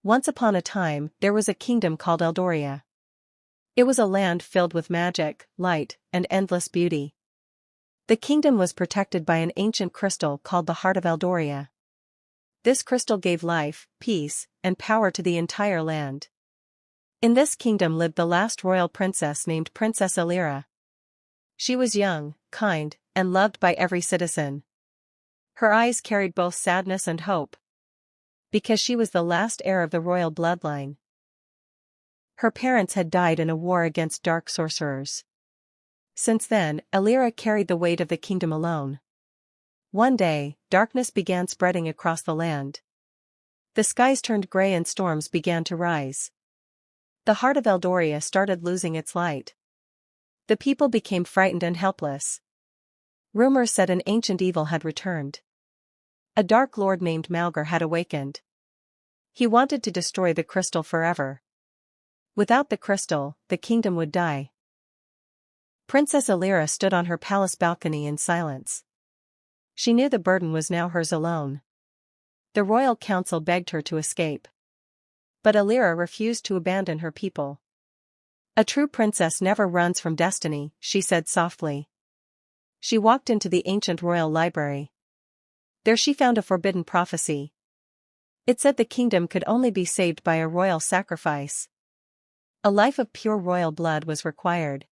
Once upon a time, there was a kingdom called Eldoria. It was a land filled with magic, light, and endless beauty. The kingdom was protected by an ancient crystal called the Heart of Eldoria. This crystal gave life, peace, and power to the entire land. In this kingdom lived the last royal princess named Princess Elira. She was young, kind, and loved by every citizen. Her eyes carried both sadness and hope, because she was the last heir of the royal bloodline. Her parents had died in a war against dark sorcerers. Since then, Elira carried the weight of the kingdom alone. One day, darkness began spreading across the land. The skies turned gray and storms began to rise. The Heart of Eldoria started losing its light. The people became frightened and helpless. Rumors said an ancient evil had returned. A dark lord named Malgar had awakened. He wanted to destroy the crystal forever. Without the crystal, the kingdom would die. Princess Elira stood on her palace balcony in silence. She knew the burden was now hers alone. The royal council begged her to escape. But Elira refused to abandon her people. "A true princess never runs from destiny," she said softly. She walked into the ancient royal library. There she found a forbidden prophecy. It said the kingdom could only be saved by a royal sacrifice. A life of pure royal blood was required.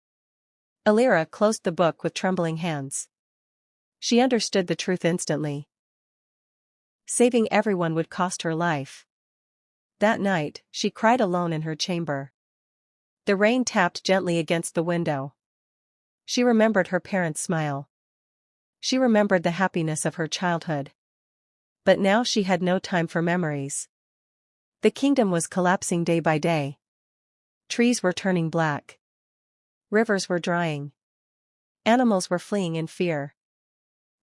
Elira closed the book with trembling hands. She understood the truth instantly. Saving everyone would cost her life. That night, she cried alone in her chamber. The rain tapped gently against the window. She remembered her parents' smile. She remembered the happiness of her childhood. But now she had no time for memories. The kingdom was collapsing day by day. Trees were turning black. Rivers were drying. Animals were fleeing in fear.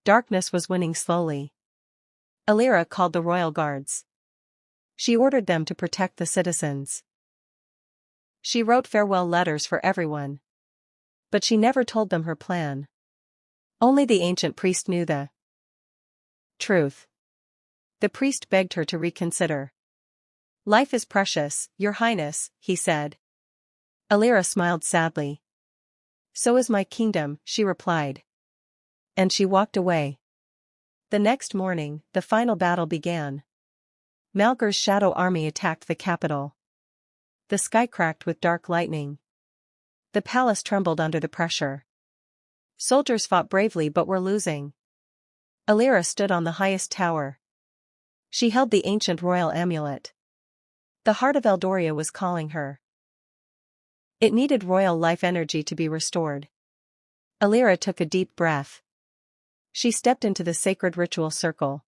Darkness was winning slowly. Elira called the royal guards. She ordered them to protect the citizens. She wrote farewell letters for everyone. But she never told them her plan. Only the ancient priest knew the truth. The priest begged her to reconsider. "Life is precious, Your Highness," he said. Elira smiled sadly. "So is my kingdom," she replied. And she walked away. The next morning, the final battle began. Malgar's shadow army attacked the capital. The sky cracked with dark lightning. The palace trembled under the pressure. Soldiers fought bravely but were losing. Elira stood on the highest tower. She held the ancient royal amulet. The Heart of Eldoria was calling her. It needed royal life energy to be restored. Elira took a deep breath. She stepped into the sacred ritual circle.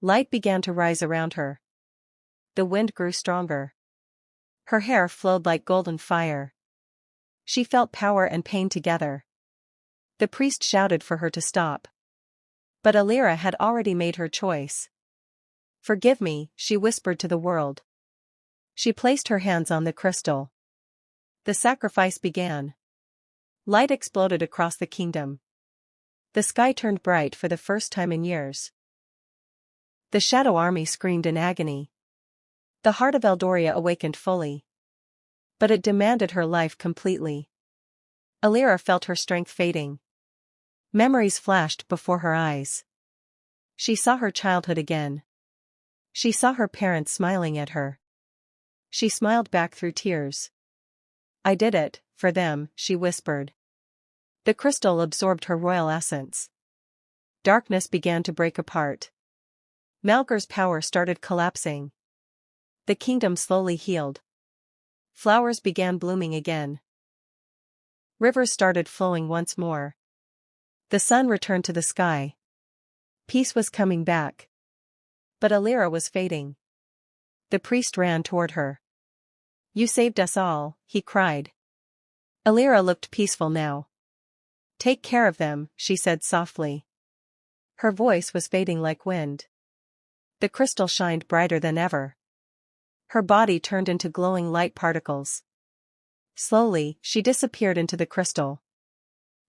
Light began to rise around her. The wind grew stronger. Her hair flowed like golden fire. She felt power and pain together. The priest shouted for her to stop. But Elira had already made her choice. "Forgive me," she whispered to the world. She placed her hands on the crystal. The sacrifice began. Light exploded across the kingdom. The sky turned bright for the first time in years. The shadow army screamed in agony. The Heart of Eldoria awakened fully. But it demanded her life completely. Elira felt her strength fading. Memories flashed before her eyes. She saw her childhood again. She saw her parents smiling at her. She smiled back through tears. "I did it, for them," she whispered. The crystal absorbed her royal essence. Darkness began to break apart. Malgar's power started collapsing. The kingdom slowly healed. Flowers began blooming again. Rivers started flowing once more. The sun returned to the sky. Peace was coming back. But Elira was fading. The priest ran toward her. "You saved us all," he cried. Elira looked peaceful now. "Take care of them," she said softly. Her voice was fading like wind. The crystal shined brighter than ever. Her body turned into glowing light particles. Slowly, she disappeared into the crystal.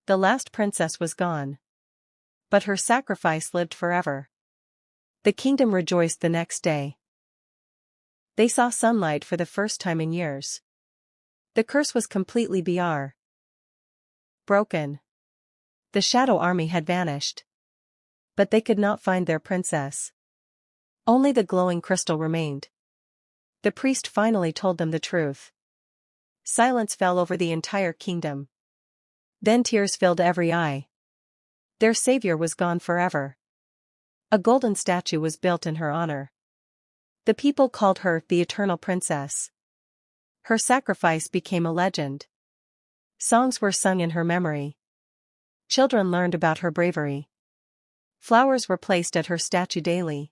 The last princess was gone. But her sacrifice lived forever. The kingdom rejoiced the next day. They saw sunlight for the first time in years. The curse was completely broken. The shadow army had vanished. But they could not find their princess. Only the glowing crystal remained. The priest finally told them the truth. Silence fell over the entire kingdom. Then tears filled every eye. Their savior was gone forever. A golden statue was built in her honor. The people called her the Eternal Princess. Her sacrifice became a legend. Songs were sung in her memory. Children learned about her bravery. Flowers were placed at her statue daily.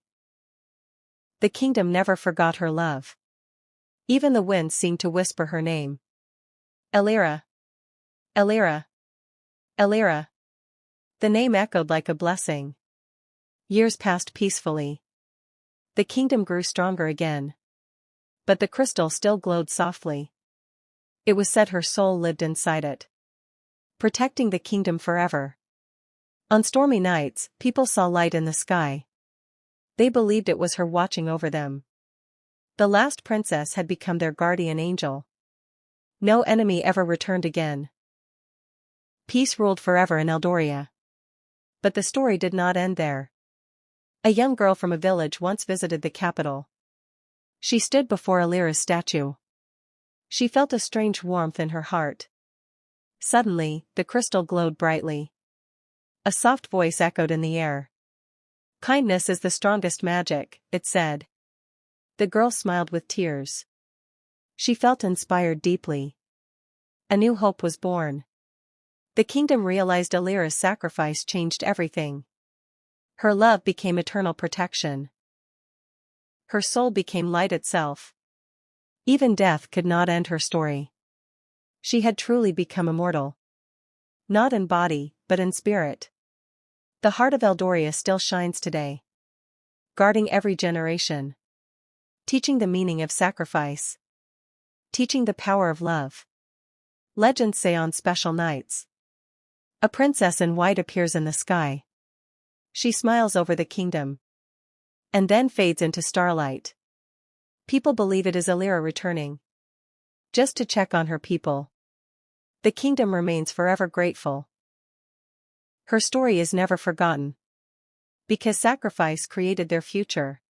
The kingdom never forgot her love. Even the wind seemed to whisper her name. Elira. Elira. Elira. The name echoed like a blessing. Years passed peacefully. The kingdom grew stronger again. But the crystal still glowed softly. It was said her soul lived inside it, protecting the kingdom forever. On stormy nights, people saw light in the sky. They believed it was her watching over them. The last princess had become their guardian angel. No enemy ever returned again. Peace ruled forever in Eldoria. But the story did not end there. A young girl from a village once visited the capital. She stood before Elira's statue. She felt a strange warmth in her heart. Suddenly, the crystal glowed brightly. A soft voice echoed in the air. "Kindness is the strongest magic," it said. The girl smiled with tears. She felt inspired deeply. A new hope was born. The kingdom realized Elira's sacrifice changed everything. Her love became eternal protection. Her soul became light itself. Even death could not end her story. She had truly become immortal. Not in body, but in spirit. The heart of Eldoria still shines today, guarding every generation. Teaching the meaning of sacrifice. Teaching the power of love. Legends say on special nights, a princess in white appears in the sky. She smiles over the kingdom, and then fades into starlight. People believe it is Elira returning, just to check on her people. The kingdom remains forever grateful. Her story is never forgotten. Because sacrifice created their future.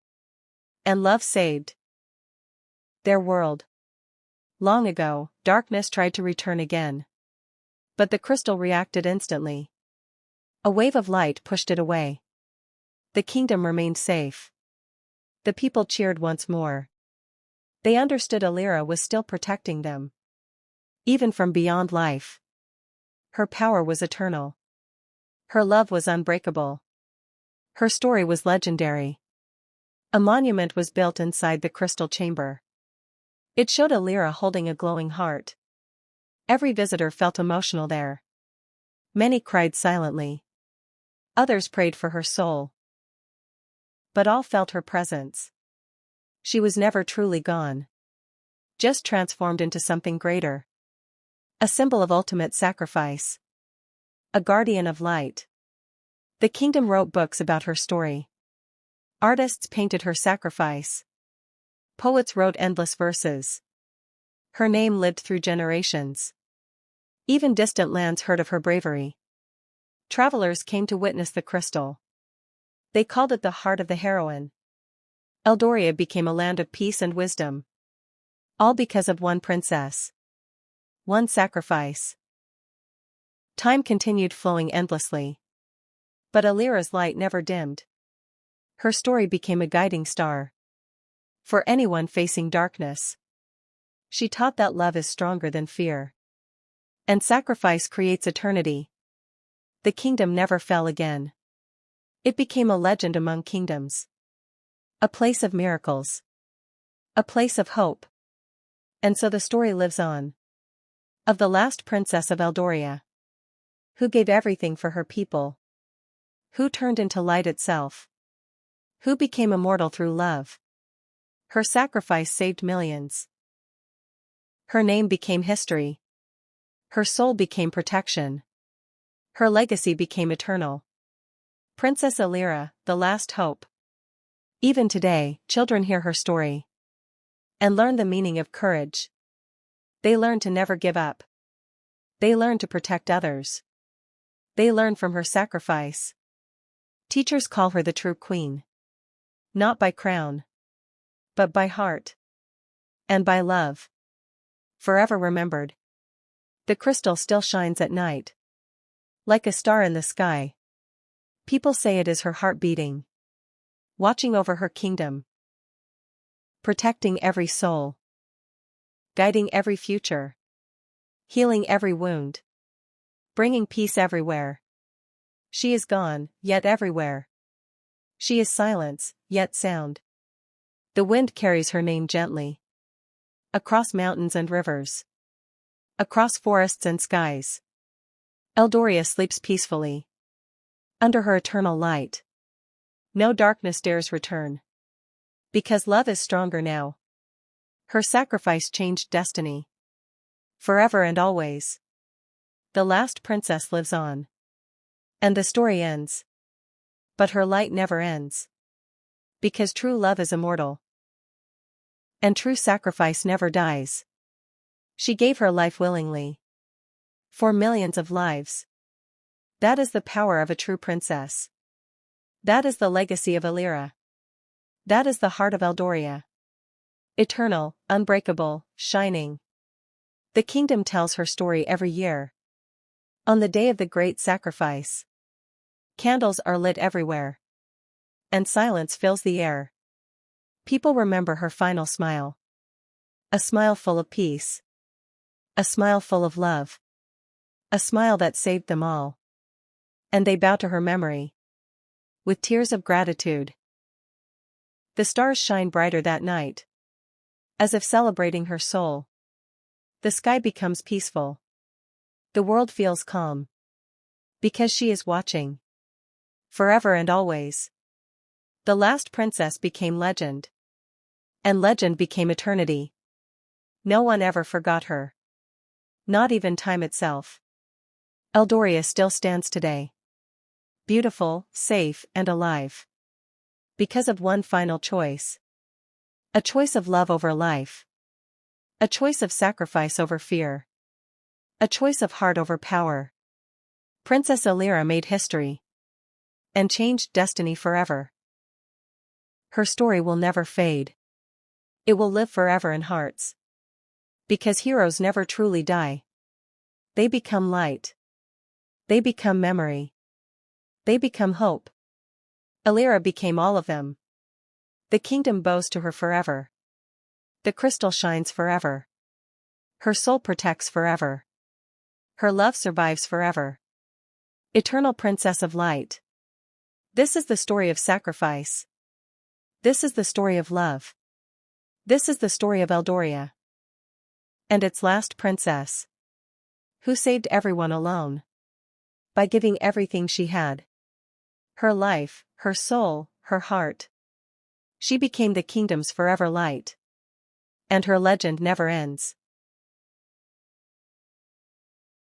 And love saved their world. Long ago, darkness tried to return again. But the crystal reacted instantly. A wave of light pushed it away. The kingdom remained safe. The people cheered once more. They understood Elira was still protecting them. Even from beyond life. Her power was eternal. Her love was unbreakable. Her story was legendary. A monument was built inside the crystal chamber. It showed Elira holding a glowing heart. Every visitor felt emotional there. Many cried silently. Others prayed for her soul. But all felt her presence. She was never truly gone. Just transformed into something greater. A symbol of ultimate sacrifice. A guardian of light. The kingdom wrote books about her story. Artists painted her sacrifice. Poets wrote endless verses. Her name lived through generations. Even distant lands heard of her bravery. Travelers came to witness the crystal. They called it the heart of the heroine. Eldoria became a land of peace and wisdom. All because of one princess. One sacrifice. Time continued flowing endlessly. But Elira's light never dimmed. Her story became a guiding star. For anyone facing darkness. She taught that love is stronger than fear. And sacrifice creates eternity. The kingdom never fell again. It became a legend among kingdoms. A place of miracles. A place of hope. And so the story lives on. Of the last princess of Eldoria. Who gave everything for her people. Who turned into light itself. Who became immortal through love. Her sacrifice saved millions. Her name became history. Her soul became protection. Her legacy became eternal. Princess Elira, the last hope. Even today, children hear her story. and learn the meaning of courage. They learn to never give up. They learn to protect others. They learn from her sacrifice. Teachers call her the true queen. Not by crown, but by heart. And by love. Forever remembered. The crystal still shines at night. Like a star in the sky. People say it is her heart beating. Watching over her kingdom. Protecting every soul. Guiding every future. Healing every wound. Bringing peace everywhere. She is gone, yet everywhere. She is silence, yet sound. The wind carries her name gently. Across mountains and rivers. Across forests and skies. Eldoria sleeps peacefully. Under her eternal light. No darkness dares return. Because love is stronger now. Her sacrifice changed destiny. Forever and always. The last princess lives on. And the story ends. But her light never ends. Because true love is immortal. And true sacrifice never dies. She gave her life willingly. For millions of lives. That is the power of a true princess. That is the legacy of Elira. That is the heart of Eldoria. Eternal, unbreakable, shining. The kingdom tells her story every year. On the day of the great sacrifice. Candles are lit everywhere. And silence fills the air. People remember her final smile. A smile full of peace. A smile full of love. A smile that saved them all. And they bow to her memory. With tears of gratitude. The stars shine brighter that night. As if celebrating her soul. The sky becomes peaceful. The world feels calm. Because she is watching. Forever and always. The last princess became legend. And legend became eternity. No one ever forgot her. Not even time itself. Eldoria still stands today. Beautiful, safe, and alive. Because of one final choice. A choice of love over life. A choice of sacrifice over fear. A choice of heart over power. Princess Elira made history. And changed destiny forever. Her story will never fade. It will live forever in hearts. Because heroes never truly die. They become light. They become memory. They become hope. Elira became all of them. The kingdom bows to her forever. The crystal shines forever. Her soul protects forever. Her love survives forever. Eternal Princess of Light. This is the story of sacrifice. This is the story of love. This is the story of Eldoria. And its last princess. Who saved everyone alone. By giving everything she had. Her life, her soul, her heart. She became the kingdom's forever light. And her legend never ends.